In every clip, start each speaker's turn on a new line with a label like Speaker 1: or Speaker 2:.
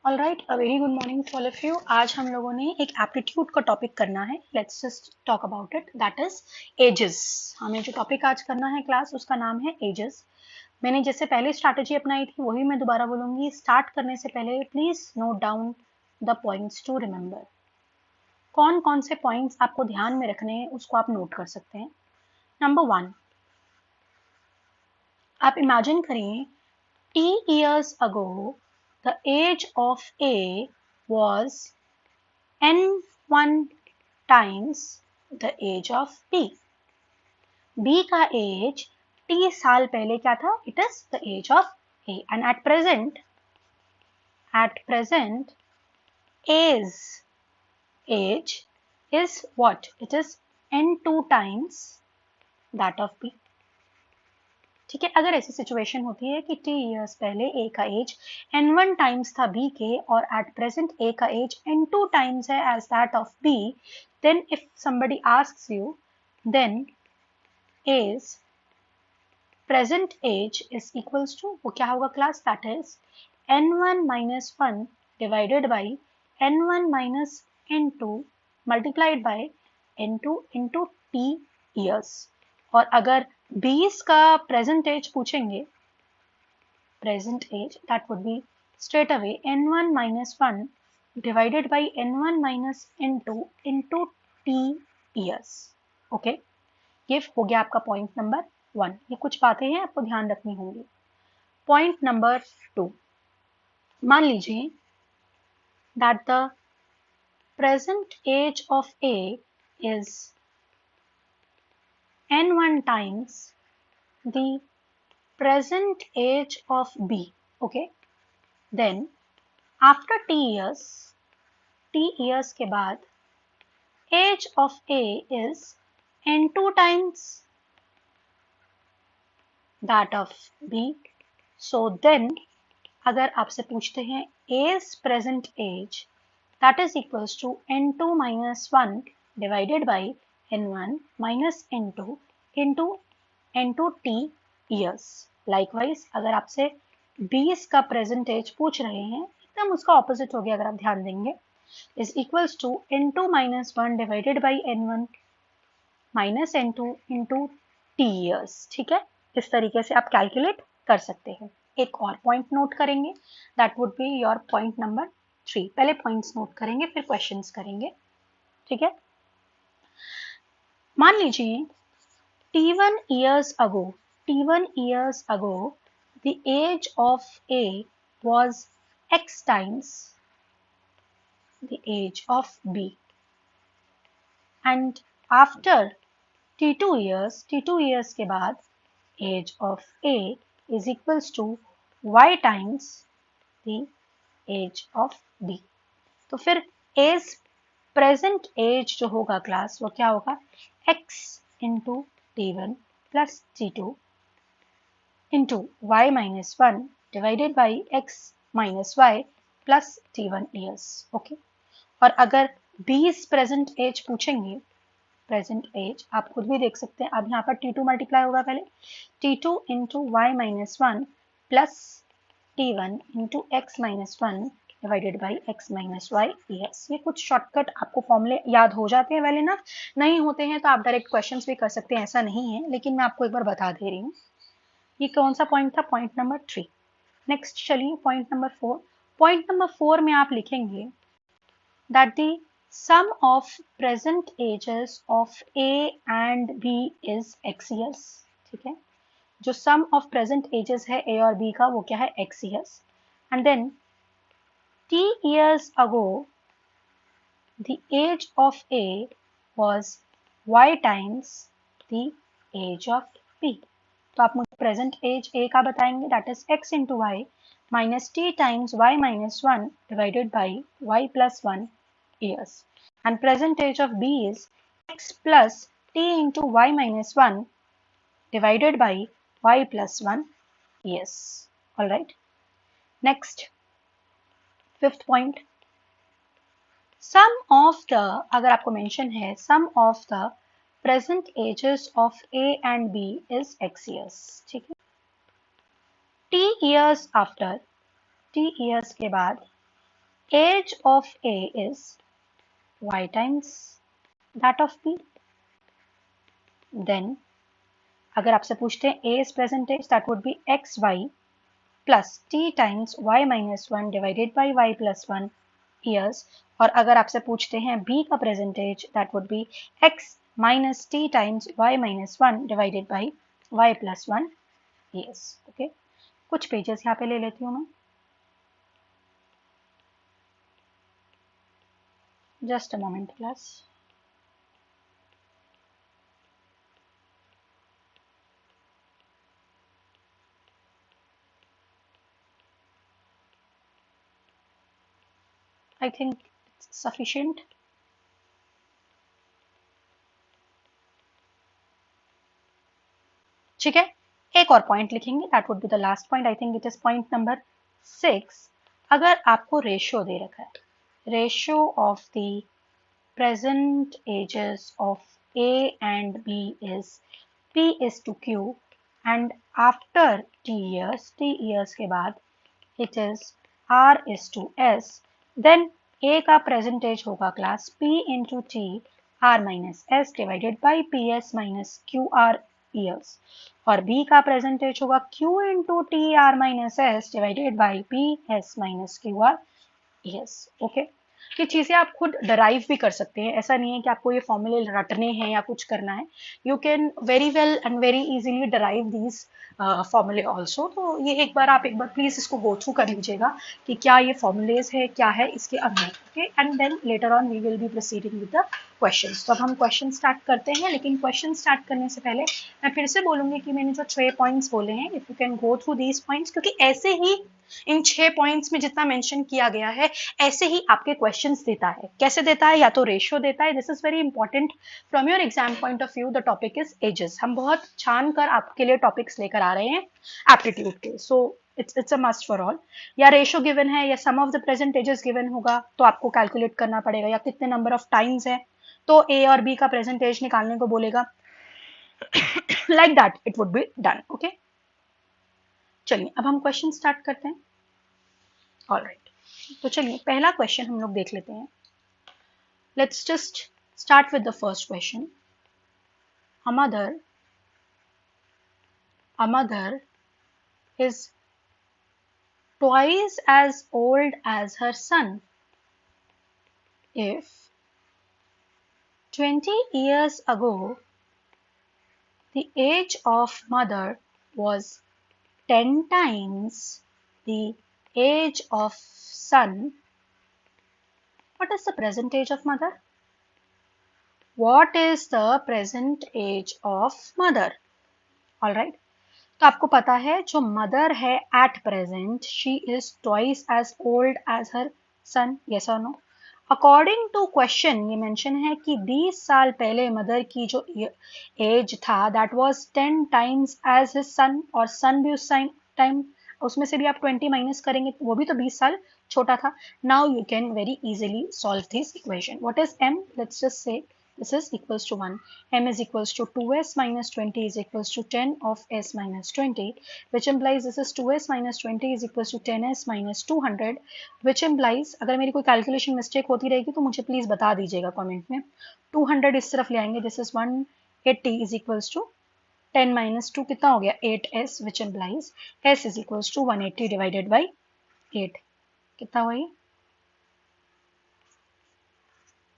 Speaker 1: All right, a very good morning to all of you. आज हम लोगों ने एक एप्टीट्यूड का टॉपिक करना है। Let's just talk about it, that is ages. हमें जो टॉपिक आज करना है क्लास, उसका नाम है एजेस। मैंने जैसे पहले स्ट्रैटेजी अपनाई थी वही मैं दोबारा बोलूंगी। स्टार्ट करने से पहले please note down the points to remember. कौन कौन से पॉइंट्स आपको ध्यान में रखने हैं उसको आप नोट कर सकते हैं। नंबर 1, आप इमेजिन करिए T years ago, the age of A was N1 times the age of B. B का age T साल पहले क्या था? It is the age of A. And at present, A's age is what? It is N2 times that of B. ठीक है, अगर ऐसी situation होती है कि T years पहले A का एज N1 टाइम्स था B के और एट प्रेजेंट A का एज N2 टाइम्स है as that of B, then if somebody asks you, then A's present age is equals to, वो क्या होगा class? That is N1 minus 1 divided by N1 minus N2 multiplied by N2 into T years. और अगर 20 का present age पूछेंगे, present age that would be straight away N1 minus 1 divided by N1 minus N2 into T years. Okay, ये हो गया आपका point number 1। ये कुछ बातें हैं आपको ध्यान रखनी होंगी। पॉइंट नंबर 2, मान लीजिए that the present age of A is N1 times the present age of B. Okay, then after T years के बाद age of A is N2 times that of B. So then अगर आपसे पूछते हैं A's present age that is equals to N2 minus 1 divided by N1 minus N2 into T years. Likewise, अगर आपसे 20 का present as पूछ रहे हैं, एकदम उसका ऑपोजिट हो गया अगर आप ध्यान देंगे, is equals to N2 minus 1 divided by N1 minus N2 into T years. ठीक है, इस तरीके से आप कैलकुलेट कर सकते हैं। एक और पॉइंट नोट करेंगे, that would be your point number 3। पहले पॉइंट्स नोट करेंगे फिर क्वेश्चंस करेंगे। ठीक है, मान लीजिए T1 years ago, the age of A was X times the age of B. And after T2 years के बाद age of A is equals to Y times the age of B. तो फिर A's present age जो होगा class, वो क्या होगा? X into T1 plus T2 into Y minus 1 divided by X minus Y plus T1 years. Okay, और अगर 20 present age पूछेंगे, प्रेजेंट एज आप खुद भी देख सकते हैं, अब यहाँ पर T2 मल्टीप्लाई होगा पहले, T2 into Y minus 1 plus T1 into X minus 1 divided by x minus y. Yes, ये कुछ शॉर्टकट आपको फॉर्मूले याद हो जाते हैं, वेल इनफ। नहीं होते हैं तो आप डायरेक्ट क्वेश्चंस भी कर सकते हैं, ऐसा नहीं है, लेकिन मैं आपको एक बार बता दे रही हूँ। ये कौन सा पॉइंट था? Point number 3। नेक्स्ट चलिए पॉइंट नंबर 4। पॉइंट नंबर 4 में आप लिखेंगे that the sum of present ages of A and B is x years। ठीक है, जो सम ऑफ प्रेजेंट एजेस है A और B का, वो क्या है? x years। And then T years ago, the age of A was Y times the age of B. तो आप मुझे प्रेजेंट एज A का बताएंगे, that is x into Y minus T times Y minus 1 divided by Y plus 1 years. And present age of B is x plus T into Y minus 1 divided by Y plus 1 years. All right. Next, fifth point, sum of the, अगर आपको mention है sum of the present ages of A and B is x years। ठीक है, T years after, T years के बाद Age of A is y times that of B. Then अगर आपसे पूछते हैं A is present age, that would be xy plus t times y minus 1 divided by y plus 1 years. और अगर आपसे पूछते हैं B का present age, that would be x minus t times y minus 1 divided by y plus 1 years. Okay? कुछ pages यहाँ पे ले लेती हूँ मैं. Just a moment, class. I think it's sufficient. ठीक है, एक और पॉइंट लिखेंगे, that would be the last point. I think it is point number 6. अगर आपको रेशियो दे रखा है, ratio of the present ages of A and B is P is to Q and after T years के बाद it is R is to S, then A का present age होगा class P into T R minus S divided by PS minus QR years, और B का present age होगा Q into T R minus S divided by PS minus QR years. Okay? ये चीज़ें आप खुद derive भी कर सकते हैं, ऐसा नहीं है कि आपको ये फॉर्मूले रटने हैं या कुछ करना है. You can very well and very easily derive these फॉर्मूले ऑल्सो. तो ये एक बार प्लीज इसको गो थ्रू कर लीजिएगा कि क्या ये फॉर्मूलेज है, क्या है इसके अंदर. Okay, and then later on we will be proceeding with the questions. तो अब हम क्वेश्चन स्टार्ट करते हैं, लेकिन क्वेश्चन स्टार्ट करने से पहले मैं फिर से बोलूंगी कि मैंने जो 6 पॉइंट्स बोले हैं, if you can go through these points, क्योंकि ऐसे ही इन 6 पॉइंट्स में जितना मेंशन किया गया है ऐसे ही आपके क्वेश्चंस देता है. कैसे देता है? या तो रेशियो देता है. This is very important from your exam point of view. The topic is ages. हम बहुत छान कर आपके लिए टॉपिक्स लेकर आ रहे हैं एप्टीट्यूड के. So it's a must for all. या रेशियो गिवन है या sum of the present ages given होगा तो आपको कैलकुलेट करना पड़ेगा, या कितने नंबर ऑफ टाइम्स है तो ए और बी का प्रेजेंट एज निकालने को बोलेगा. Like that it would be done. Okay, चलिए अब हम क्वेश्चन स्टार्ट करते हैं. ऑलराइट, तो चलिए पहला क्वेश्चन हम लोग देख लेते हैं. Let's just start with the first question. A mother is twice as old as her son. If 20 years ago the age of mother was 10 times the age of son, what is the present age of mother? What is the present age of mother? All right. तो आपको पता है जो mother है at present, she is twice as old as her son. Yes और no? According to question ये mention है कि 20 साल पहले मदर की जो एज था that was 10 times age his son, और सन भी उस टाइम उसमें से भी आप 20 माइनस करेंगे वो भी तो 20 साल छोटा था. Now you can very easily solve this equation. What is m? Let's just say this is equals to 1. m is equals to 2s minus 20 is equals to 10 of s minus 20, which implies this is 2s minus 20 is equals to 10s minus 200, which implies अगर मेरी कोई calculation mistake होती रहेगी तो मुझे please बता दीजिएगा comment में. 200 इस तरफ ले आएंगे. This is 180 is equals to 10 minus 2 कितना हो गया? 8s, which implies s is equals to 180 divided by 8. कितना हुआ ये?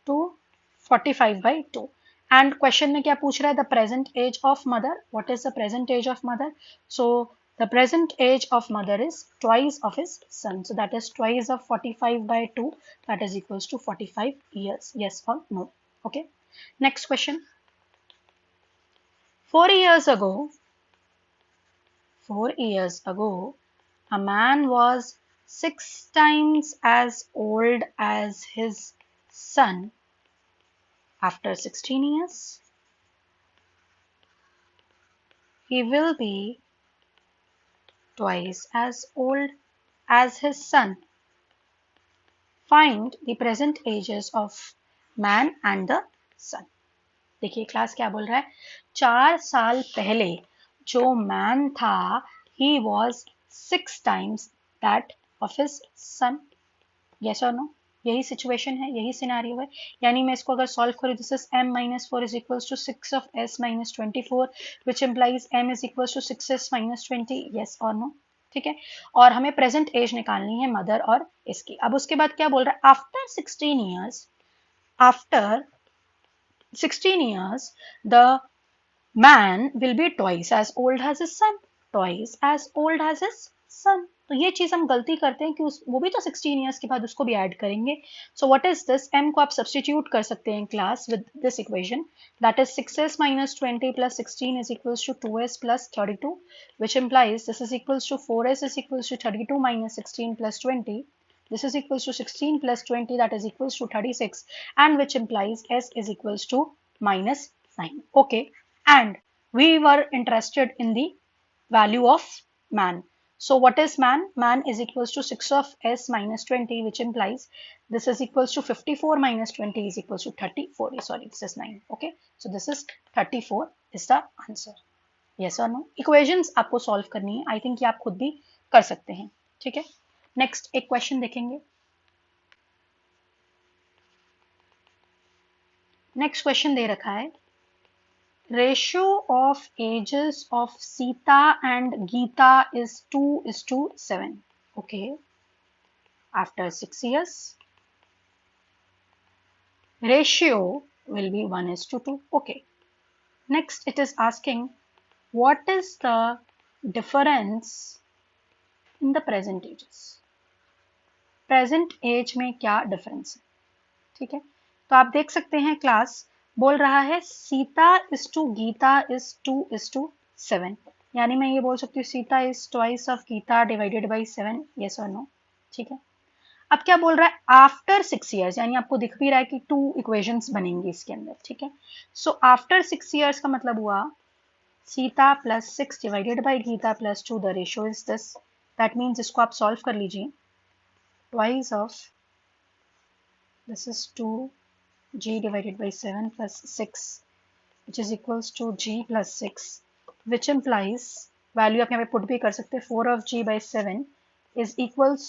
Speaker 1: 245 by 2. एंड क्वेश्चन में क्या पूछ रहा है? The present age of mother. What is the present age of mother? So the present age of mother is twice of his son. So that is twice of 45 by 2, that is equals to 45 years. Yes or no? Okay, next question. 4 years ago a man was 6 times as old as his son. After 16 years, he will be twice as old as his son. Find the present ages of man and the son. देखिए class क्या बोल रहा है. 4 साल पहले जो man था he was 6 times that of his son. Yes और नो, यही सिचुएशन है, यही सिनेरियो है। यानी मैं इसको अगर सॉल्व करूँ, this is m minus 4 is equals to 6 of s minus 24 which implies m is equals to 6s minus 20, yes और नो, ठीक है। और हमें प्रेजेंट एज निकालनी है मदर और इसकी। अब उसके बाद क्या बोल रहा है, after 16 years, after 16 years the man will be twice as old as his son, twice as old as his son। तो ये चीज हम गलती करते हैं कि वो भी तो 16 ईयर्स के बाद उसको भी ऐड करेंगे। सो व्हाट इज दिस, m को आप सब्सटीट्यूट कर सकते हैं class with this equation, that is 6s minus 20 plus 16 is equals to 2s plus 32, which implies this is equals to 4s is equals to 32 minus 16 plus 20, this is equals to 16 plus 20, that is equals to 36, and which implies s is equals to minus 9. Okay, and we were interested in the value of man. So what is man? Man is equals to 6 of s minus 20, which implies this is equals to 54 minus 20 is equals to 34. Sorry, this is 9. Okay, so this is 34 is the answer. Yes or no? Equations आपको solve करनी है, I think ये आप खुद भी कर सकते हैं, ठीक है। नेक्स्ट एक क्वेश्चन देखेंगे। नेक्स्ट क्वेश्चन दे रखा है, ratio of ages of Sita and Geeta is 2:7. Okay, after 6 years ratio will be 1:2. Okay, next it is asking what is the difference in the present ages, present age में क्या difference है, ठीक है। तो आप देख सकते हैं क्लास बोल रहा है Sita is to Gita is 2:7, यानी मैं ये बोल सकती हूँ Sita is twice of Gita divided by 7, yes और नो, ठीक है। अब क्या बोल रहा है, आफ्टर 6 years, यानी आपको दिख भी रहा है कि 2 इक्वेशंस बनेंगे इसके अंदर, ठीक है। सो आफ्टर 6 years का मतलब हुआ Sita plus 6 divided by Gita plus 2, the ratio is this, that means इसको आप सॉल्व कर लीजिए, twice of this is 2g divided by 7 plus 6 which is equals to g plus 6, which implies value आप यहाँ पे पुट भी कर सकते हैं, 4 of g by 7 is equals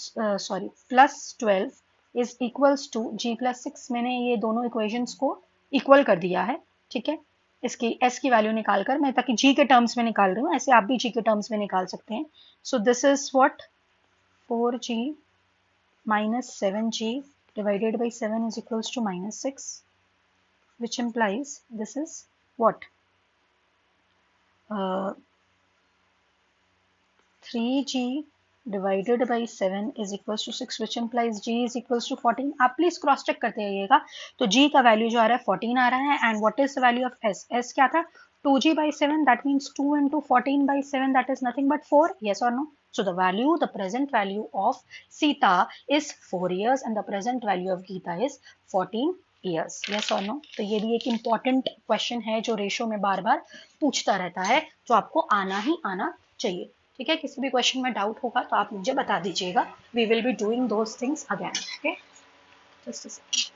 Speaker 1: plus 12 is equals to g plus 6। मैंने ये दोनों इक्वेशंस को इक्वल कर दिया है, ठीक है, इसकी s की वैल्यू निकाल कर, मैं ताकि g के टर्म्स में निकाल रही हूँ, ऐसे आप भी g के टर्म्स में निकाल सकते हैं। सो this is what 4g minus 7g divided by 7 is equals to minus 6, which implies this is what 3g divided by 7 is equals to 6, which implies g is equals to 14। आप please cross check करते रहिएगा, तो g का value जो आ रहा है 14 आ रहा है, and what is the value of s, s क्या था 2g by 7, that means 2 into 14 by 7, that is nothing but 4, yes or no। So the value, the present value of Sita is 4 years and the present value of Geeta is 14 years, yes or no। तो ये भी एक important question है जो ratio में बार बार पूछता रहता है, जो आपको आना ही आना चाहिए, ठीक है। किसी भी क्वेश्चन में डाउट होगा तो आप मुझे बता दीजिएगा, we will be doing those things again, okay, just a second।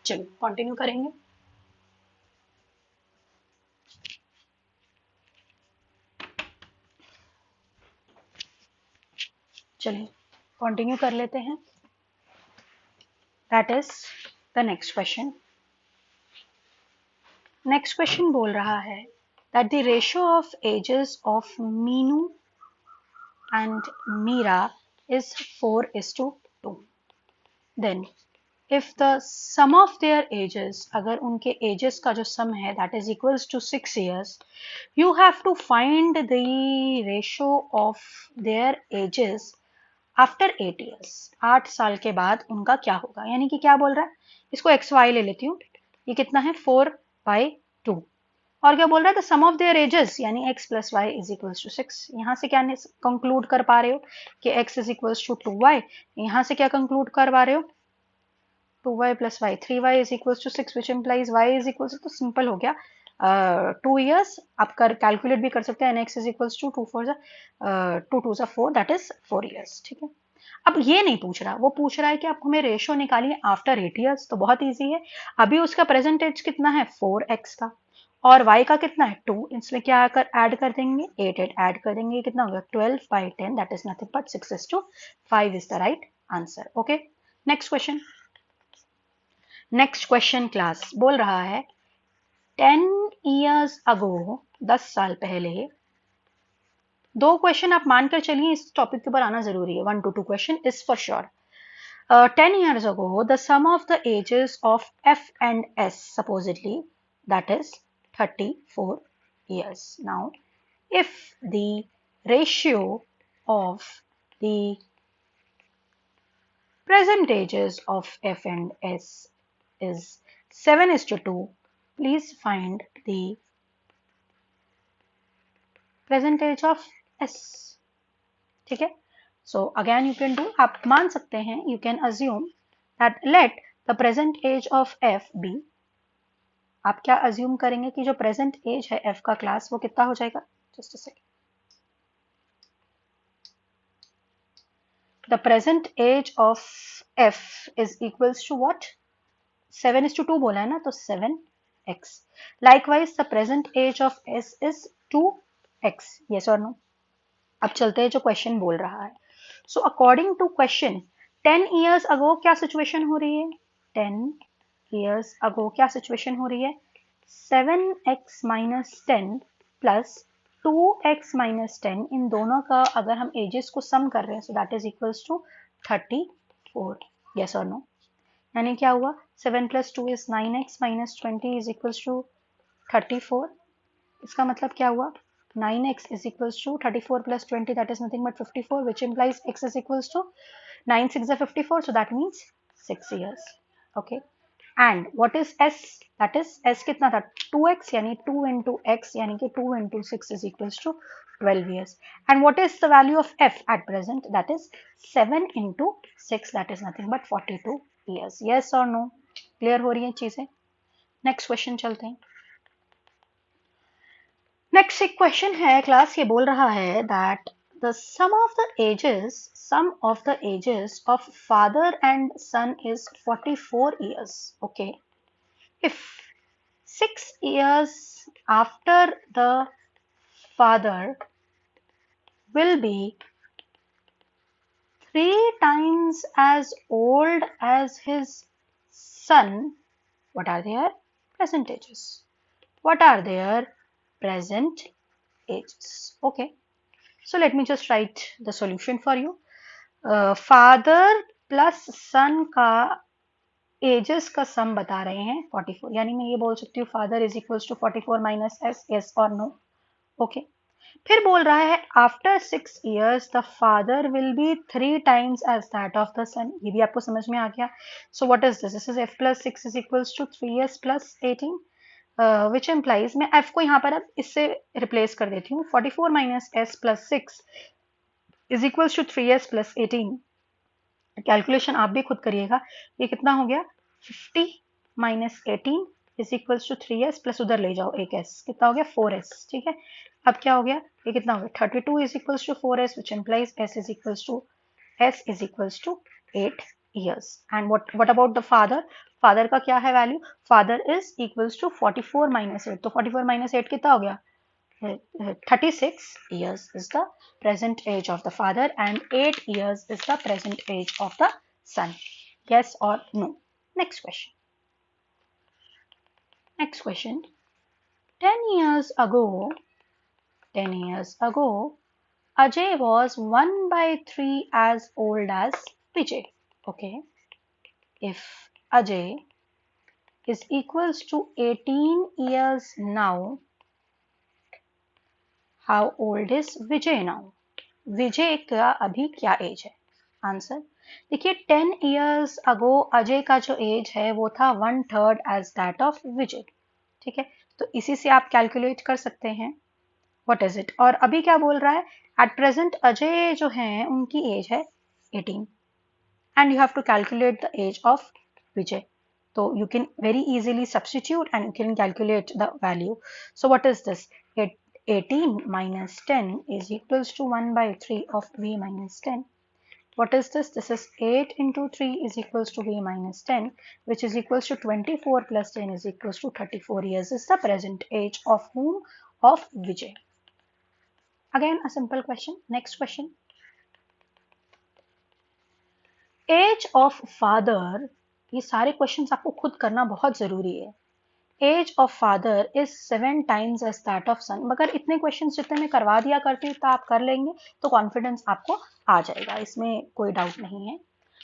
Speaker 1: चलो कंटिन्यू करेंगे। चलिए कंटिन्यू कर लेते हैं, that is the next question. Next question बोल रहा है that the ratio of ages of Meenu and Meera is 4:2। Then if the sum of their ages, अगर उनके ages का जो sum है that is equals to 6 years, you have to find the ratio of their ages after 8 years, 8 साल के बाद उनका क्या होगा। यानी कि क्या बोल रहा है, इसको xy ले लेती हूँ, ये कितना है 4/2, और क्या बोल रहा है, the sum of their ages यानी x plus y is equals to 6। यहाँ से क्या कंक्लूड कर पा रहे हो कि x is equals to 2y, यहाँ से क्या कंक्लूड कर पा रहे हो 2y plus y, 3y is equals to 6, which implies y is equals to, तो सिंपल हो गया, 2 years आप कैलकुलेट भी कर सकते हैं, nx इज इक्वल्स टू 2 2 सा 4, दैट इज 4 years, ठीक है। अब ये नहीं पूछ रहा, वो पूछ रहा है कि आप हमें रेशो निकालिए आफ्टर 8 years, तो बहुत इजी है। अभी उसका प्रेजेंट एज कितना है 4x का, और y का कितना है 2, इसमें क्या ऐड कर देंगे 8 ऐड कर देंगे, कितना होगा 12/10, that is nothing but 6:5 is the right answer. Okay, next question. Next question class बोल रहा है 10 years ago, 10 साल पहले, दो क्वेश्चन आप मानकर चलिए, इस टॉपिक के ऊपर आना जरूरी है, 1 to 2 question is for sure. 10 years ago, the sum of the ages of F and S supposedly, that is 34 years. Now, if the ratio of the present ages of F and S is 7:2, please find the present age of S. ठीक है, so again you can do, आप मान सकते हैं, you can assume that let the present age of F be, आप क्या assume करेंगे कि जो प्रेजेंट एज है F का क्लास वो कितना हो जाएगा, just a second, the present age of F is equals to what, 7:2 बोला है ना, तो 7x। Likewise the present age of S is 2x, yes और नो। अब चलते हैं जो क्वेश्चन बोल रहा है। So according to question 10 years ago क्या सिचुएशन हो रही है, 10 years ago क्या सिचुएशन हो रही है, 7x minus 10 plus 2x minus 10, इन दोनों का अगर हम एजेस को सम कर रहे हैं, so that is equals to 34, yes और नो। यानी क्या हुआ, 7 plus 2 is 9x minus 20 is equals to 34, इसका मतलब क्या हुआ, 9x is equals to 34 plus 20, that is nothing but 54, which implies x is equals to 9 6 is 54, so that means 6 years. Okay, and what is s, that is s कितना था 2x, यानी 2 into x यानी कि 2 into 6 is equals to 12 years. And what is the value of f at present, that is 7 into 6, that is nothing but 42 years. Yes or no, clear हो रही है चीजें। Next question चलते हैं। Next एक question है क्लास, ये बोल रहा है that the sum of the ages of father and son is 44 years. Okay, if 6 years after the father will be 3 times as old as his son, what are their present ages? What are their present ages? Okay, so let me just write the solution for you. Father plus son का edges का सम बता रहे हैं 44, यानी मैं ये बोल सकती हूँ father is equals to 44 minus s, yes और नो। ओके, फिर बोल रहा है after 6 years the father will be 3 times age that of the son, ये भी आपको समझ में आ गया। So what is this, this is f plus 6 is equals to 3s plus 18, which implies, मैं f को यहाँ पर अब इससे रिप्लेस कर देती हूँ, 44 minus s plus 6 is equals to 3s plus 18। Calculation आप भी खुद करिएगा, ये कितना हो गया 50 minus 18 is equals to 3s plus उधर ले जाओ एक s, कितना हो गया 4s, ठीक है। अब क्या हो गया, ये कितना हो गया 32 is equals to 4s, which implies s is equals to 8 years. And what about the father, father का क्या है value, father is equals to 44 minus 8, तो 44 माइनस 8 कितना हो गया 36 years is the present age of the father and 8 years is the present age of the son. Yes or no? Next question. Next question. 10 years ago, Ajay was 1/3 as old as Vijay. Okay. If Ajay is equals to 18 years now, how old is Vijay now? विजय का अभी क्या as है, answer देखिए 10 years ago Ajay का जो as है वो था 1/3 एज दैट ऑफ विजय, ठीक है, तो इसी से आप कैलकुलेट कर सकते हैं व्हाट इज इट। और अभी क्या बोल रहा है, एट प्रेजेंट अजय जो है उनकी एज है 18 and you have to calculate the age of Vijay, So you can very easily substitute and you can calculate the value. So what is this? 18 minus 10 is equals to 1 by 3 of v minus 10. What is this? This is 8 into 3 is equals to v minus 10, which is equals to 24 plus 10 is equals to 34 years is the present age of whom? Of Vijay. Again a simple question. Next question. Age of father, ये सारे questions आपको खुद करना बहुत जरूरी है. Age of father is 7 times age that of son. मगर इतने क्वेश्चंस जितने मैं करवा दिया करती हूँ तो आप कर लेंगे तो कॉन्फिडेंस आपको आ जाएगा, इसमें कोई डाउट नहीं है.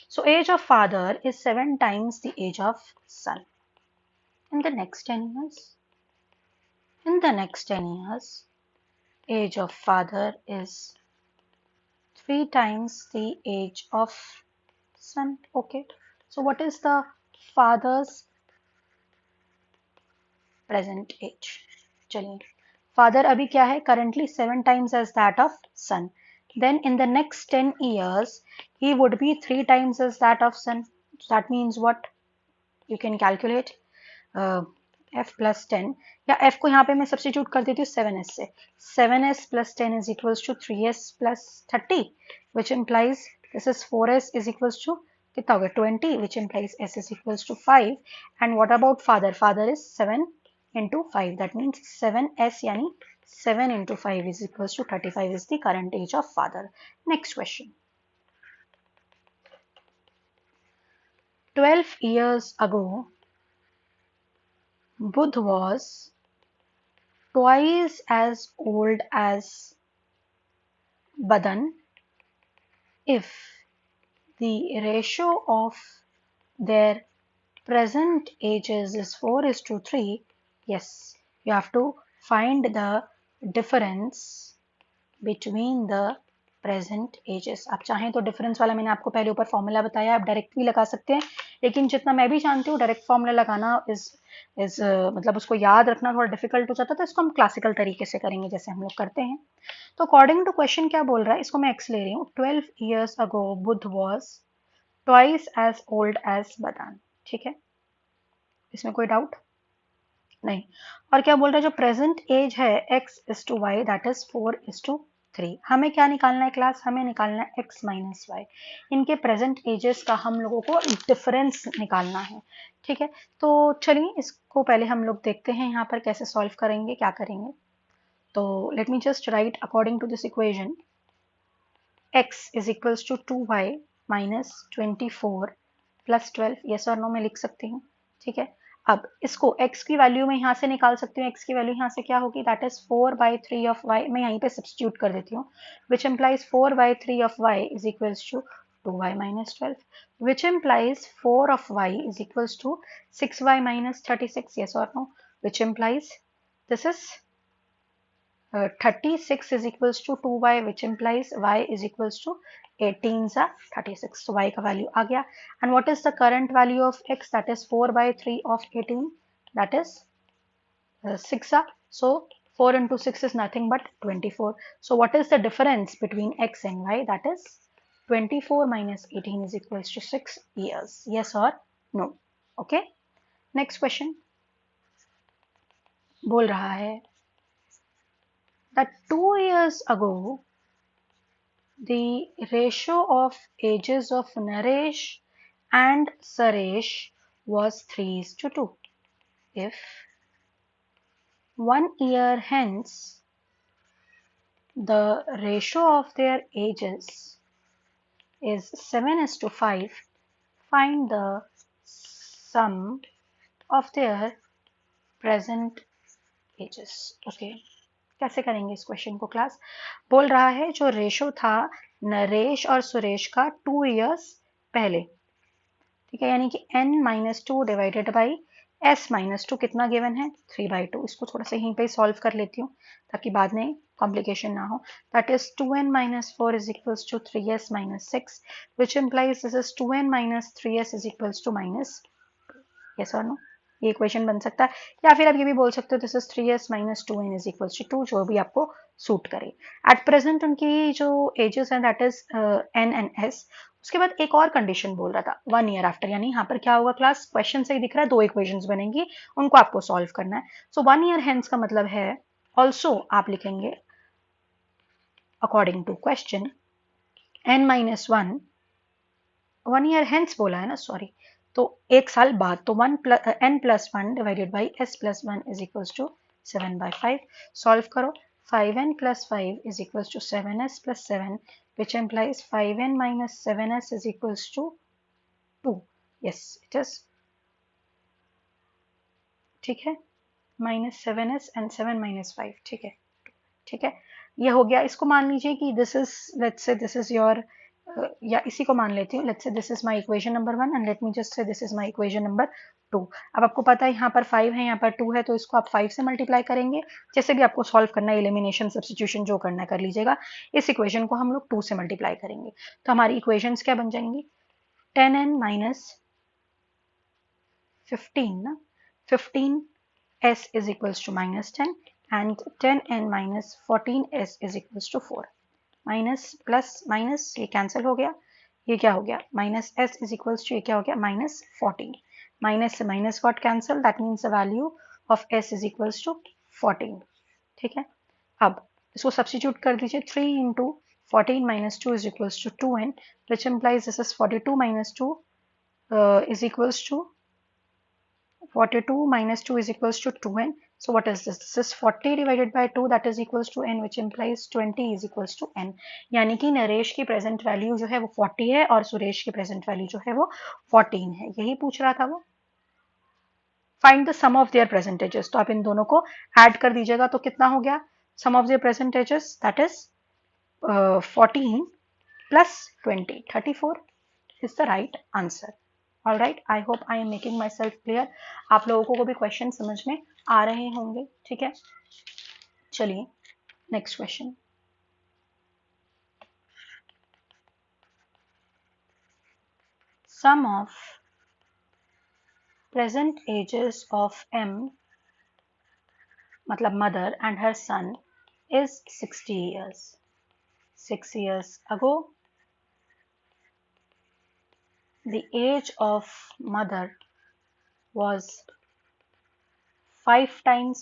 Speaker 1: So age of father is 7 times the age of son. In the next 10 years, in the next 10 years, age of father is 3 times the age of son. Okay, so what is the father's present age? चलिए, father अभी क्या है? Currently 7 times as that of son. Then in the next 10 years, he would be 3 times as that of son. So that means what? You can calculate f plus 10, या f को यहाँ पे मैं substitute कर देती हूँ 7s से. 7s plus 10 is equals to 3s plus 30, which implies this is 4s is equals to कितना हो गया 20, which implies s is equals to 5. And what about father? Father is 7 into 5. That means 7s यानी 7 into 5 is equals to 35 is the current age of father. Next question. 12 years ago, Buddha was twice as old as Badan if the ratio of their present ages is 4:3. Yes, you have to find the difference between the present ages. आप चाहें तो difference वाला मैंने आपको पहले ऊपर formula बताया, आप डायरेक्ट भी लगा सकते हैं, लेकिन जितना मैं भी जानती हूँ डायरेक्ट फॉर्मूला लगाना इज मतलब उसको याद रखना थोड़ा डिफिकल्ट हो जाता है, तो इसको हम क्लासिकल तरीके से करेंगे जैसे हम लोग करते हैं. तो अकॉर्डिंग टू क्वेश्चन क्या बोल रहा है, इसको मैं एक्स ले रही हूँ. 12 years ago Buddh was twice as old as बदान. ठीक है, इसमें कोई डाउट नहीं. और क्या बोल रहा है, जो प्रेजेंट एज है x:y दैट इज 4:3. हमें क्या निकालना है क्लास? हमें निकालना है x माइनस वाई. इनके प्रेजेंट एजेस का हम लोगों को डिफरेंस निकालना है. ठीक है, तो चलिए इसको पहले हम लोग देखते हैं यहाँ पर कैसे सॉल्व करेंगे, क्या करेंगे. तो let me just write according to this equation, x is equals to 2y minus 24 plus 12. Yes और नो में लिख सकती हूँ. ठीक है, अब इसको x की वैल्यू में यहाँ से निकाल सकती हूँ. x की वैल्यू यहाँ से क्या होगी, दैट इज 4/3 ऑफ y. मैं यहीं पे सब्स्टिट्यूट कर देती हूँ, which implies 4/3 of y is equals to 2y minus 12, which implies 4 of y is equals to 6y minus 36. Yes or no? Which implies this is 36 is equals to 2y, which implies y is equals to 18 सा 36. So y का value आ गया. And what is the current value of x? That is 4/3 of 18. That is 6. So 4 into 6 is nothing but 24. So what is the difference between x and y? That is 24 minus 18 is equals to 6 years. Yes or no? Okay. Next question. बोल रहा है that 2 years ago the ratio of ages of Naresh and Saresh was 3:2. If 1 year hence the ratio of their ages is 7:5, find the sum of their present ages. Okay, कैसे करेंगे इस question को class? बोल रहा है जो ratio था नरेश और सुरेश का 2 years पहले. ठीक है, यानी कि n-2 डिवाइडेड बाई s-2 कितना गिवन है 3/2. इसको थोड़ा सा यहीं पे सॉल्व कर लेती हूँ ताकि बाद में कॉम्प्लिकेशन ना हो. That is 2n-4 is equals to 3s-6, which implies this is 2n-3s is equals to -2. Yes और नो? ये इक्वेशन बन सकता है, या फिर आप ये भी बोल सकते हो this is 3s - 2n is equals to 2, जो भी आपको सूट करे. एट प्रेजेंट उनकी जो एजेस हैं that is n and s, उसके बाद एक और कंडीशन बोल रहा था 1 ईयर आफ्टर, यानी यहाँ पर क्या होगा क्लास, क्वेश्चन से ही दिख रहा है 2 इक्वेशंस बनेंगी, उनको आपको सॉल्व करना है। सो 1 ईयर हेंस का मतलब है ऑल्सो आप लिखेंगे according to question n-1, 1 year hence बोला है ना, सॉरी, तो एक साल बाद, तो n+1 divided by s+1 is equals to 7/5। Solve करो, 5n plus 5 is equals to 7s plus 7, which implies 5n minus 7s is equals to 2. Yes, it is. ठीक है, -7s and 7 minus 5, ठीक है, ठीक है, ये हो गया। इसको मान लीजिए कि this is, let's say this is your, या इसी को मान लेती हूँ, let's say this is my equation number 1 and let me just say this is my equation number 2। अब आपको पता है यहाँ पर 5 है, यहाँ पर 2 है, तो इसको आप 5 से मल्टीप्लाई करेंगे। जैसे भी आपको सॉल्व करना है, एलिमिनेशन, सब्स्टिट्यूशन जो करना है कर लीजिएगा। इस इक्वेशन को हम लोग 2 से मल्टीप्लाई करेंगे, तो हमारी इक्वेशंस क्या बन जाएंगी, 10n minus 15 ना, 15s is equals to -10 and 10n minus 14s is equals to 4। Minus plus minus ये कैंसिल हो गया, ये क्या हो गया, minus S is equals to, ये क्या हो गया, -14। माइनस से minus got cancel, that means the value of S is equals to 14। ठीक है, अब इसको सब्स्टिट्यूट कर दीजिए, 3 into 14 minus 2 is equals to 2n, which implies this is 42 minus 2 is equals to 42 minus 2 is equals to 2n. So what is this? This is 40 divided by 2, that is equals to n, which implies 20 is equals to n. यानी कि नरेश की present value जो है वो 40 है और सुरेश की present value जो है वो 14 है। यही पूछ रहा था वो। Find the sum of their percentages, तो आप इन दोनों को ऐड कर दीजिएगा, तो कितना हो गया, sum of their percentages that is 14 plus 20, 34 is the right answer. All right, I hope I am making myself clear. आप लोगों को भी क्वेश्चन समझ में आ रहे होंगे। ठीक है, चलिए next question. Sum of present ages of M, मतलब mother and her son, is 60 years. 6 years ago, the age of mother was 5 times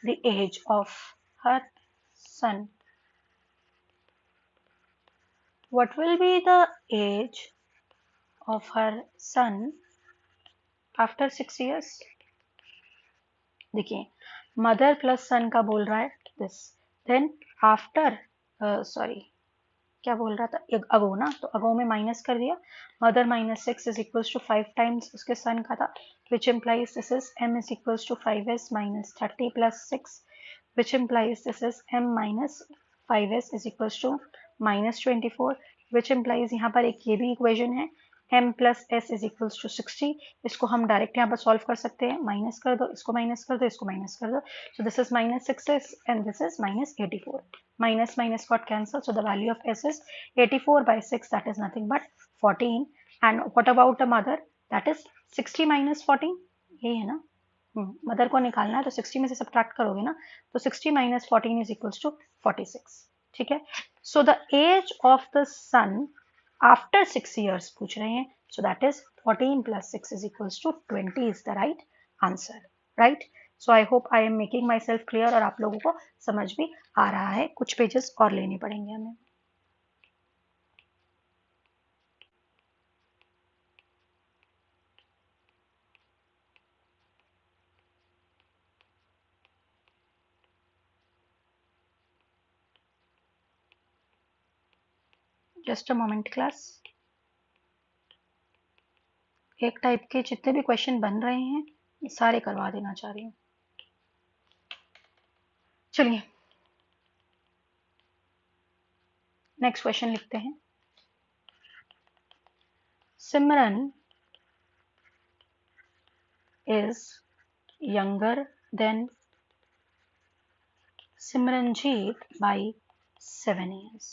Speaker 1: the age of her son. What will be the age of her son after 6 years? देखिए, mother plus सन का बोल रहा है this, then after, sorry क्या बोल रहा था, अगो ना, तो अगो में माइनस कर दिया, mother -6 is equals to 5 times उसके सन का था, which implies this is m is equals to 5s minus 30 plus 6, which implies this is m minus 5s is equals to -24, which implies यहाँ पर एक ये भी इक्वेशन है, m plus s is equals to 60। इसको हम डायरेक्ट यहाँ पर सॉल्व कर सकते हैं, माइनस कर दो, इसको माइनस कर दो, इसको माइनस कर दो, so this is -6s and this is -84, minus minus got cancelled, so the value of s is 84 by 6, that is nothing but 14। and what about the mother, that is 60 minus 14, यही है ना, mother को निकालना है, तो 60 में से subtract करोगे ना, तो 60 minus 14 is equals to 46। ठीक है, so the age of the son after 6 years पूछ रहे हैं, so that is 14 plus 6 is equals to 20 is the right answer, right? So I hope I am making myself clear और आप लोगों को समझ भी आ रहा है। कुछ पेजेस और लेने पड़ेंगे हमें। जस्ट अ मोमेंट क्लास, एक टाइप के जितने भी क्वेश्चन बन रहे हैं ये सारे करवा देना चाह रही हूँ। चलिए नेक्स्ट क्वेश्चन लिखते हैं। सिमरन is younger than Simranjeet by 7 years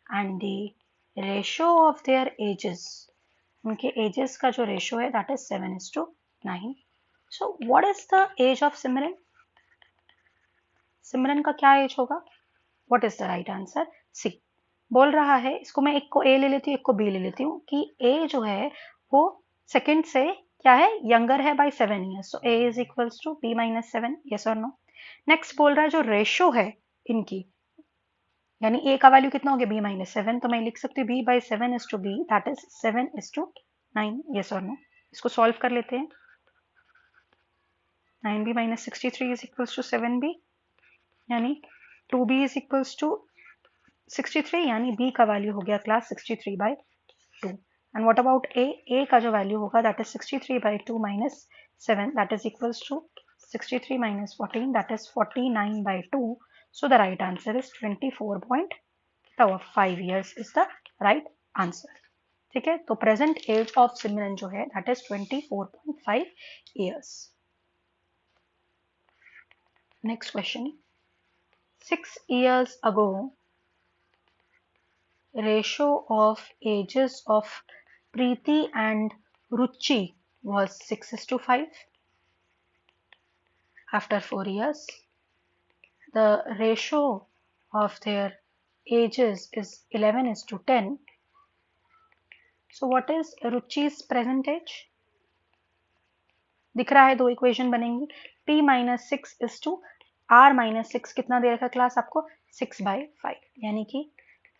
Speaker 1: and the ratio of their ages, उनके ages का जो रेशियो है that is 7:9। so what is the age of Simran? सिमरन का क्या एज होगा? what is the right answer? C, बोल रहा है, इसको मैं एक को ए ले लेती हूँ, एक को बी ले लेती हूँ, कि ए जो है वो सेकंड से क्या है, यंगर है by 7 years, so A is equals to B minus 7, yes और नो। नेक्स्ट बोल रहा है जो रेशो है इनकी, यानी ए का वैल्यू कितना हो गया, बी माइनस 7, तो मैं लिख सकती हूँ B by 7 is to B, that is 7 is to 9, yes और नो। इसको सॉल्व कर लेते हैं। 9b minus 63 is equals to 7b, यानी 2b इज इक्वल्स टू 63, यानी b का वैल्यू हो गया class 63 by 2। And what about a? a का जो वैल्यू होगा that is 63 by 2 minus 7, that is equals to 63 minus 14, that is 49 by 2. So the right answer is 24.5 years is the right answer. ठीक है, तो present age of सिमरन जो है that is 24.5 years. Next question. 6 years ago, ratio of ages of Preeti and Ruchi was 6:5. After 4 years, the ratio of their ages is 11:10. So what is Ruchi's present age? दिख रहा है, दो equation बनेंगी, p minus 6 is to r minus 6, कितना दे रखा class आपको, 6/5, यानी कि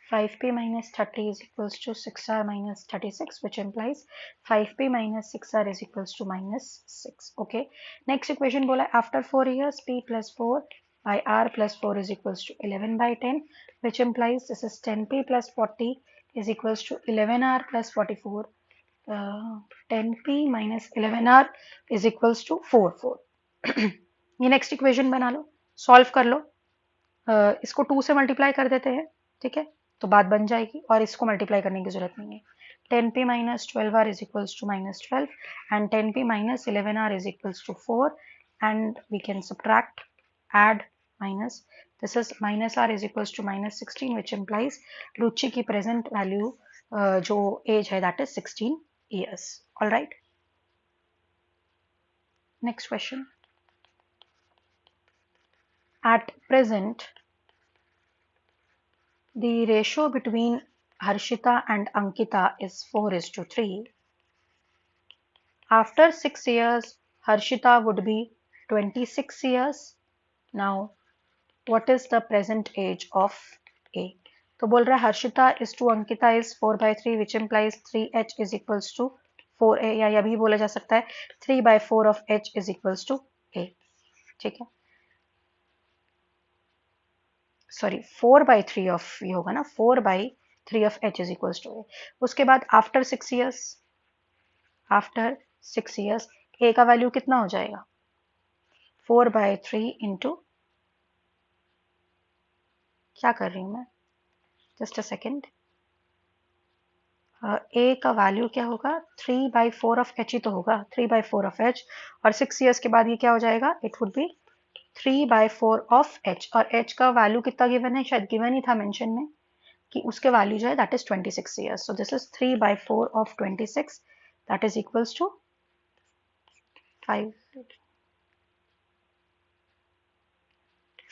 Speaker 1: 5p minus 30 is equals to 6r minus 36, which implies 5p minus 6r is equals to minus 6. Okay. Next equation बोला, after 4 years p plus 4 by r plus 4 is equals to 11/10, which implies this is 10p plus 40 is equals to 11r plus 44. 10p minus 11r is equals to 4. ये next equation बना लो, solve कर लो, इसको 2 से multiply कर देते हैं, ठीक है, तो बात बन जाएगी, और इसको मल्टीप्लाई करने की जरूरत नहीं है। 10p minus 12r is equals to minus 12, and 10p minus 11r is equals to 4, and we can subtract, add, minus, this is minus r is equals to minus 16, which implies रुचि की present value जो age है that is 16 years. All right. Next question. At present, the ratio between Harshita and Ankita is 4:3. After 6 years, Harshita would be 26 years. Now, what is the present age of A? तो बोल रहा है Harshita is to Ankita is 4/3, which implies 3h is equals to 4a, या यह भी बोला जा सकता है 3/4 of h is equals to a. ठीक है, सॉरी 4/3 ऑफ, ये होगा ना 4/3 of h is equals to a. उसके बाद after 6 years, after 6 years a का वैल्यू कितना हो जाएगा, 4/3 इंटू, क्या कर रही हूं मैं, जस्ट अ सेकेंड, a का वैल्यू क्या होगा, 3/4 ऑफ h ही तो होगा, 3/4 ऑफ h, और 6 years के बाद ये क्या हो जाएगा, it would be 3/4 of h, और h का वैल्यू कितना गिवन है, शायद गिवन ही था मेंशन में, कि उसके वैल्यू जो है that is 26 years. So this is 3/4 of 26, that is equals to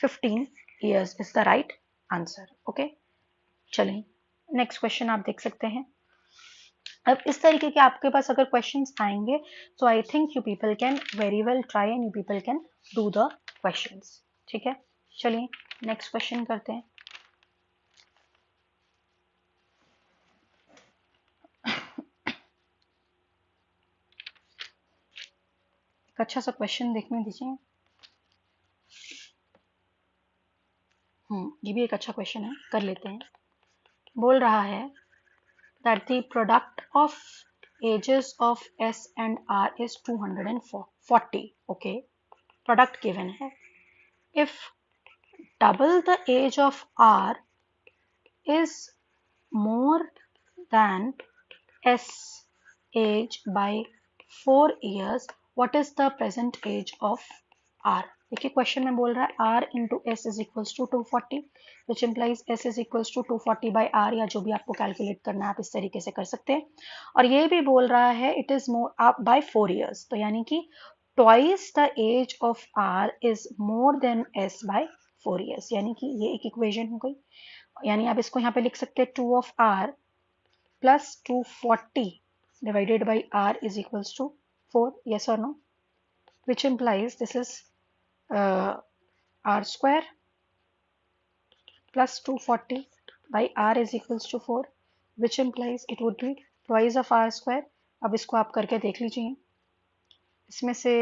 Speaker 1: 15 years is the right answer. Okay, चलिए नेक्स्ट क्वेश्चन आप देख सकते हैं। अब इस तरीके के आपके पास अगर क्वेश्चंस आएंगे, so I think you people can very well try and you people can do the questions. ठीक है, चलिए नेक्स्ट क्वेश्चन करते हैं। एक अच्छा सा क्वेश्चन देखने दीजिए। ये भी एक अच्छा क्वेश्चन है, कर लेते हैं। बोल रहा है that the product of ages of S and R is 240. Okay, product given है। If double the age of R is more than S age by 4 years, what is the present age of R? देखिए question में बोल रहा है R into S is equals to 240, which implies S is equals to 240 by R, या जो भी आपको calculate करना है आप इस तरीके से कर सकते हैं। और ये भी बोल रहा है इट इज मोर आप बाय 4 years, तो यानी कि twice the age of R is more than S by 4 years, यानी कि ये एक इक्वेशन हो गई। यानी आप इसको यहाँ पे लिख सकते हैं 2 of r plus 240 divided by r is equals to 4. Yes or no? Which implies this is r square plus 240 by r is equals to 4, which implies it would be twice of r square. अब इसको आप करके देख लीजिए, इसमें से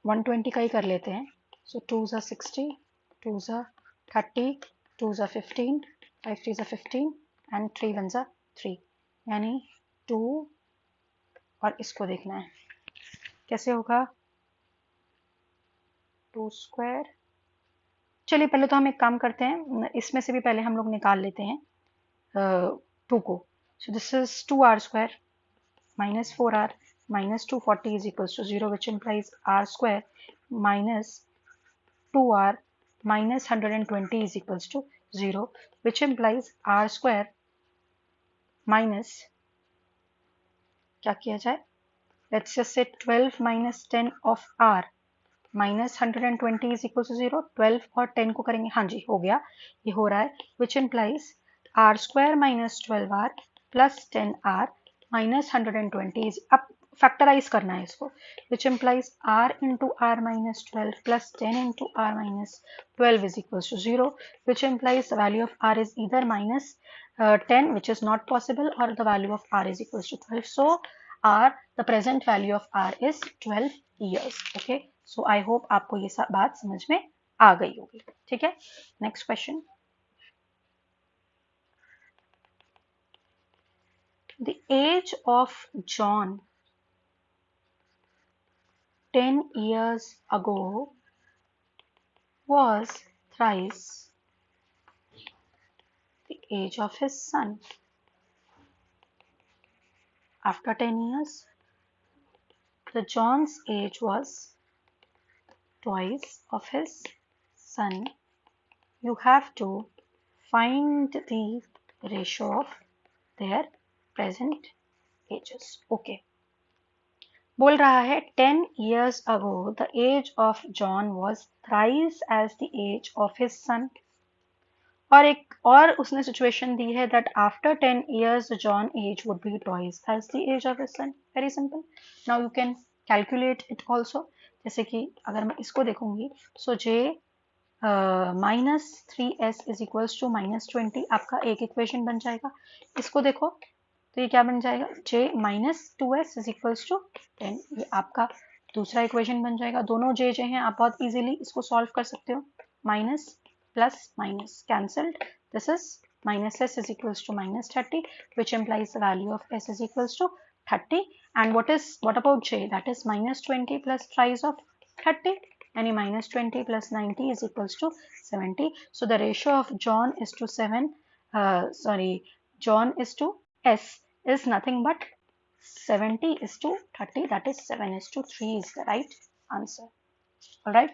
Speaker 1: 120 का ही कर लेते हैं. So 2s are 60, 2s are 30, 2s are 15, 5 3s are 15 and 3 1s are 3. यानी 2 और इसको देखना है कैसे होगा 2 स्क्वायर. चलिए पहले तो हम एक काम करते हैं, इसमें से भी पहले हम लोग निकाल लेते हैं 2 को. So this is 2r square minus 4r minus 240 is equals to 0, which implies r square minus 2r minus 120 is equals to 0, which implies r square minus, क्या किया जाए, let's just say 12 minus 10 of r minus 120 is equals to 0. 12 और 10 को करेंगे, हाँ जी हो गया, ये हो रहा है, which implies r square minus 12r plus 10r minus 120 is, अब फैक्टराइज करना है इसको, which implies r into r minus 12 plus 10 into r minus 12 is equals to 0, which implies the value of r is either minus 10, which is not possible, or the value of r is equals to 12. So r, the present value of r is 12 years. Okay, so I hope आपको ये सब बात समझ में आ गई होगी. ठीक है, next question. The age of John 10 years ago was thrice the age of his son. After 10 years, the John's age was twice of his son. You have to find the ratio of their present ages. Okay. बोल रहा है 10 years ago the age of John was thrice as the age of his son. और एक और उसने situation दी है that after 10 years John age would be twice as the age of his son. Very simple. Now you can calculate it also. जैसे कि अगर मैं इसको देखूंगी, so j minus 3s is equals to minus 20 आपका एक equation बन जाएगा. इसको देखो तो ये क्या बन जाएगा, j minus 2s is equals to 10, ये आपका दूसरा इक्वेशन बन जाएगा. दोनों j हैं, आप बहुत इजीली इसको सॉल्व कर सकते हो. Minus plus minus cancelled, this is minus s is equals to minus 30, which implies the value of s is equals to 30. And what about j, that is minus 20 plus thrice of 30, and minus 20 plus 90 is equals to 70. So the ratio of John is to John is to s is nothing but 70 is to 30, that is 7 is to 3 is the right answer. Alright,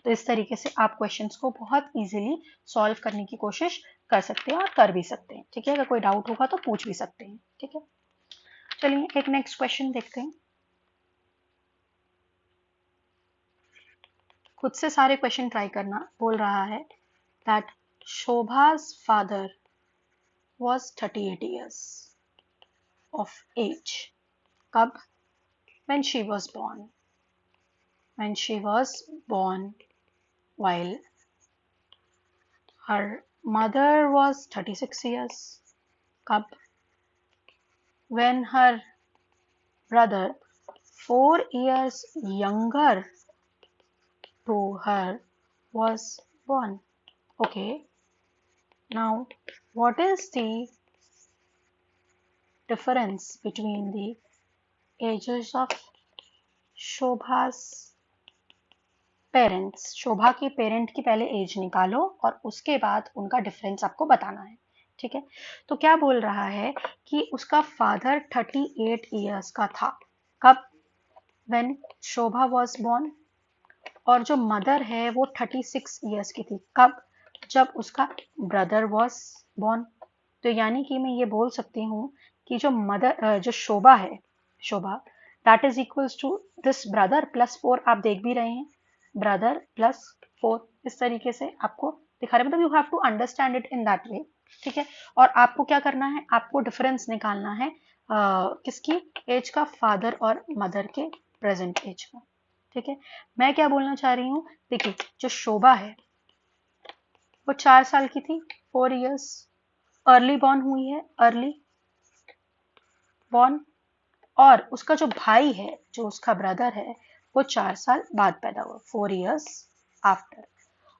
Speaker 1: तो इस तरीके से आप questions को बहुत easily solve करने की कोशिश कर सकते हैं और कर भी सकते हैं. ठीक है, अगर कोई डाउट होगा तो पूछ भी सकते हैं. ठीक है, चलिए एक नेक्स्ट क्वेश्चन देखते हैं. खुद से सारे क्वेश्चन ट्राई करना. बोल रहा है that शोभा's father was 38 years of age. कब? When she was born. When she was born, while her mother was 36 years. कब? When her brother 4 years younger to her was born. Okay, now what is the difference between the ages of Shobha's parents? Shobha के parent की पहले as निकालो और उसके बाद उनका difference आपको बताना है. ठीक है, तो क्या बोल रहा है कि उसका फादर 38 इयर्स का था. कब? When Shobha was born. और जो मदर है वो 36 इयर्स की थी. कब? जब उसका ब्रदर वॉज बॉर्न. तो यानी कि मैं ये बोल सकती हूँ कि जो मदर जो शोभा है, Shobha that is equals to this brother plus 4. आप देख भी रहे हैं, ब्रदर प्लस 4. इस तरीके से आपको दिखा रहे, मतलब you have to understand it in that way, ठीक है। और आपको क्या करना है, आपको डिफरेंस निकालना है किसकी एज का, फादर और मदर के प्रेजेंट एज का, ठीक है। मैं क्या बोलना चाह रही हूँ, देखिए जो शोभा है वो 4 साल की थी, 4 इयर्स, अर्ली बॉर्न हुई है, अर्ली बॉर्न, और उसका जो भाई है, जो उसका ब्रदर है, वो 4 साल बाद पैदा हुआ, 4 इयर्स आफ्टर।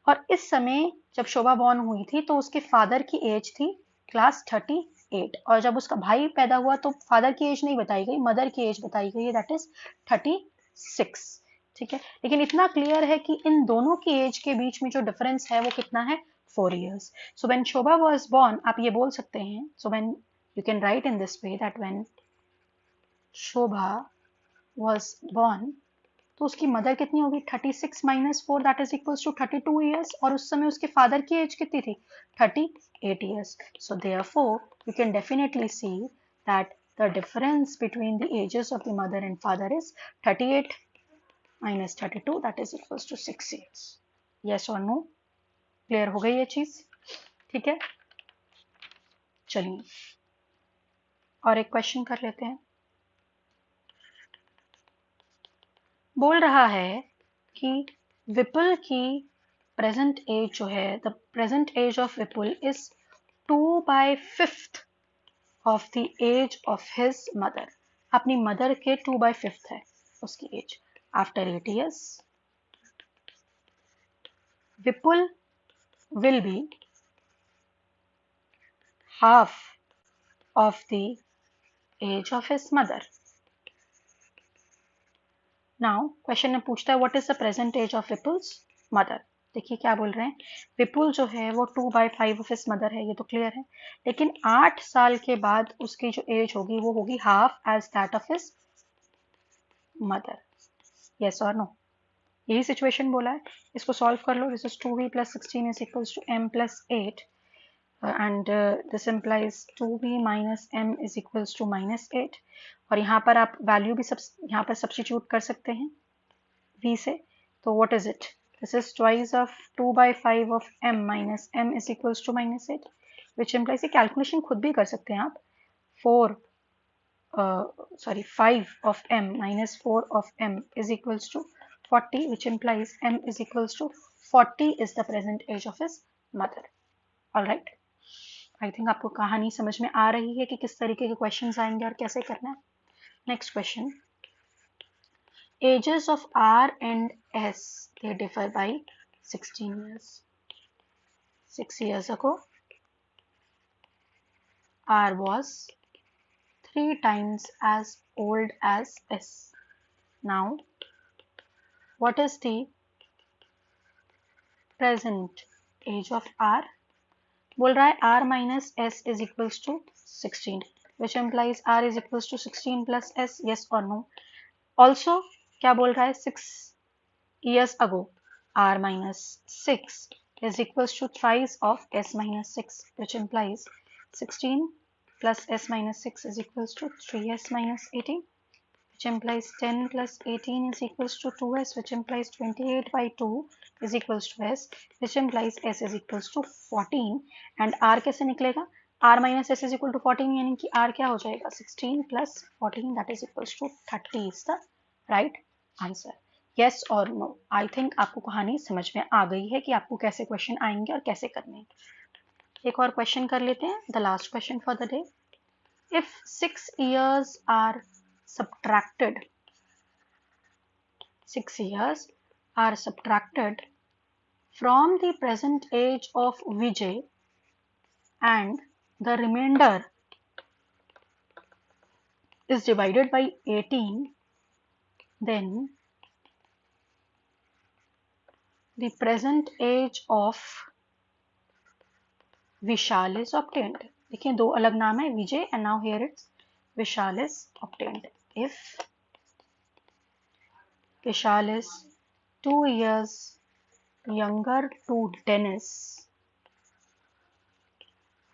Speaker 1: और इस समय जब शोभा बॉर्न हुई थी तो उसके फादर की एज थी क्लास 38, और जब उसका भाई पैदा हुआ तो फादर की एज नहीं बताई गई, मदर की एज बताई गई है, दैट इज 36, ठीक है। लेकिन इतना क्लियर है कि इन दोनों की एज के बीच में जो डिफरेंस है वो कितना है, 4 years. So when Shobha was born, आप ये बोल सकते हैं, so when you can write in this way that when Shobha was born, तो उसकी मदर कितनी होगी, 36 minus 4 that is equals to 32 years, और उस समय उसके फादर की एज कितनी थी, 38 years. So therefore you can definitely see that the difference between the ages of the mother and father is 38 minus 32 that is equals to 6 years. Yes और no, clear हो गई ये चीज, ठीक है। चलिए और एक क्वेश्चन कर लेते हैं। बोल रहा है कि विपुल की प्रेजेंट एज जो है, the present age of Vipul is 2/5 of the age of his mother. अपनी मदर के 2/5 है उसकी एज। After 8 years Vipul will be half of the age of his mother. Now question में पूछता है what is the present age of Vipul's mother. देखिए क्या बोल रहे हैं, विपुल जो है वो 2/5 ऑफ हिज मदर है, ये तो क्लियर है, लेकिन 8 साल के बाद उसकी जो एज होगी वो होगी half age that of his mother. Yes और नो, यही सिचुएशन बोला है, इसको सॉल्व कर लो। This is 2v plus 16 is equals to m plus 8 and this implies 2v minus m is equals to minus 8, और यहाँ पर आप वैल्यू भी यहाँ पर सब्स्टिट्यूट कर सकते हैं v से, तो what is it, this is twice of 2/5 of m minus m is equals to minus 8, which implies, ये कैलकुलेशन खुद भी कर सकते हैं आप, 5 of m minus 4 of m is equals to 40, which implies m is equals to 40 is the present age of his mother. All right, I think आपको कहानी समझ में आ रही है कि किस तरीके के क्वेश्चंस आएंगे और कैसे करना है। Next question, ages of R and S they differ by 16 years. 6 years ago R was 3 times as old as S. Now what is the present age of R? बोल रहा है R minus S is equals to 16, which implies R is equals to 16 plus S. Yes or no? Also क्या बोल रहा है, 6 years ago R minus 6 is equals to thrice of S minus 6, which implies 16 plus S minus 6 is equals to 3S minus 18, which implies 10 plus 18 is equals to 2S, which implies 28/2 is equals to S, which implies S is equals to 14, and R कैसे निकलेगा, R minus S is equal to 14, यानी कि R क्या हो जाएगा, 16 plus 14 that is equals to 30 is the right answer. Yes or no? I think आपको कहानी समझ में आ गई है कि आपको कैसे क्वेश्चन आएंगे और कैसे करने हैं। एक और क्वेश्चन कर लेते हैं, the last question for the day. If 6 years are subtracted, 6 years are subtracted from the present age of Vijay and the remainder is divided by 18, then the present age of Vishal is obtained. देखिए दो अलग नाम है, विजय and now here it's Vishal is obtained. If Vishal is 2 years younger to Dennis,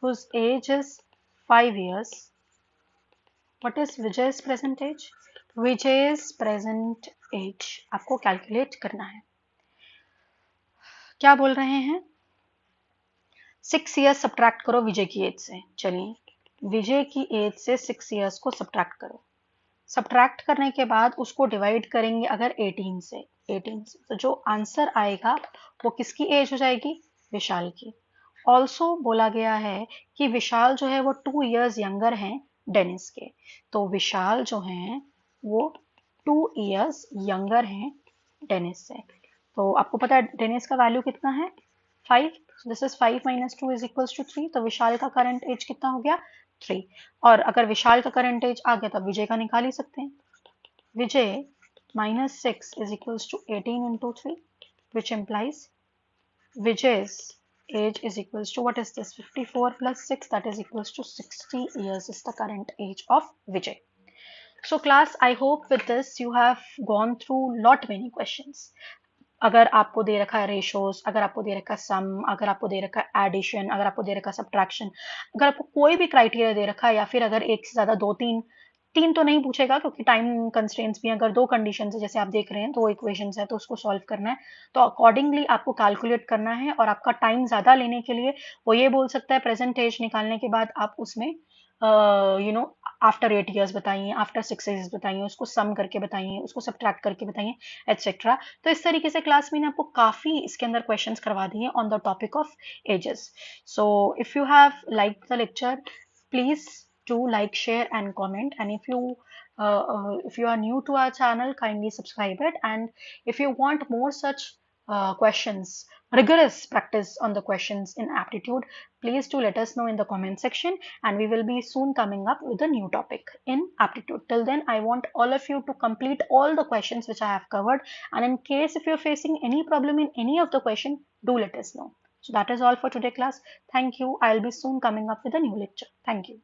Speaker 1: whose age is 5 years, what is Vijay's present age? Vijay's present age आपको calculate करना है। क्या बोल रहे हैं, 6 ईयर्स सब्ट्रैक्ट करो विजय की एज से। चलिए, विजय की एज से 6 ईयर्स को सब्ट्रैक्ट करो। सब्ट्रैक्ट करने के बाद उसको डिवाइड करेंगे अगर 18 से, तो जो आंसर आएगा वो किसकी एज हो जाएगी? विशाल की। ऑल्सो बोला गया है कि विशाल जो है वो 2 ईयर्स यंगर हैं डेनिस के, तो विशाल जो हैं वो 2 ईयर्स यंगर हैं डेनिस से। तो आपको पता है डेनिस का वैल्यू कितना है? 5। This is 5 - 2 is equals to 3। तो विशाल का करंट एज कितना हो गया? 3। और अगर विशाल का करंट एज आ गया तो विजय का निकाल ही सकते हैं। विजय -6 is equals to 18 into 3, which implies Vijay's age is equals to, what is this, 54 plus 6, that is equals to 60 years is the current age of Vijay. So class, I hope with this you have gone through lot many questions. अगर आपको दे रखा है ratios, अगर आपको दे रखा है सम, अगर आपको दे रखा है एडिशन, अगर आपको दे रखा है सब्ट्रैक्शन, अगर आपको कोई भी क्राइटेरिया दे रखा है, या फिर अगर एक से ज्यादा दो तीन, तीन तो नहीं पूछेगा क्योंकि टाइम कंस्ट्रेंट्स भी हैं, अगर दो कंडीशन है जैसे आप देख रहे हैं, दो इक्वेशंस है तो उसको सॉल्व करना है, तो अकॉर्डिंगली आपको कैलकुलेट करना है। और आपका टाइम ज्यादा लेने के लिए वो ये बोल सकता है प्रेजेंट एज निकालने के बाद आप उसमें आफ्टर 8 ईयर्स बताइए, आफ्टर 6 ईयर्स बताइए, उसको सम करके बताइए, उसको सब्ट्रैक्ट करके बताइए, एटसेट्रा। तो इस तरीके से क्लास में आपको काफी इसके अंदर क्वेश्चंस करवा दिए on the topic of ages. So if you have like the lecture, please do like, share and comment, and if you are new to our channel, kindly subscribe it. And if you want more such questions, rigorous practice on the questions in aptitude, please do let us know in the comment section, and we will be soon coming up with a new topic in aptitude. Till then, I want all of you to complete all the questions which I have covered, and in case if you're facing any problem in any of the question, do let us know. So that is all for today class. Thank you. I'll be soon coming up with a new lecture. Thank you.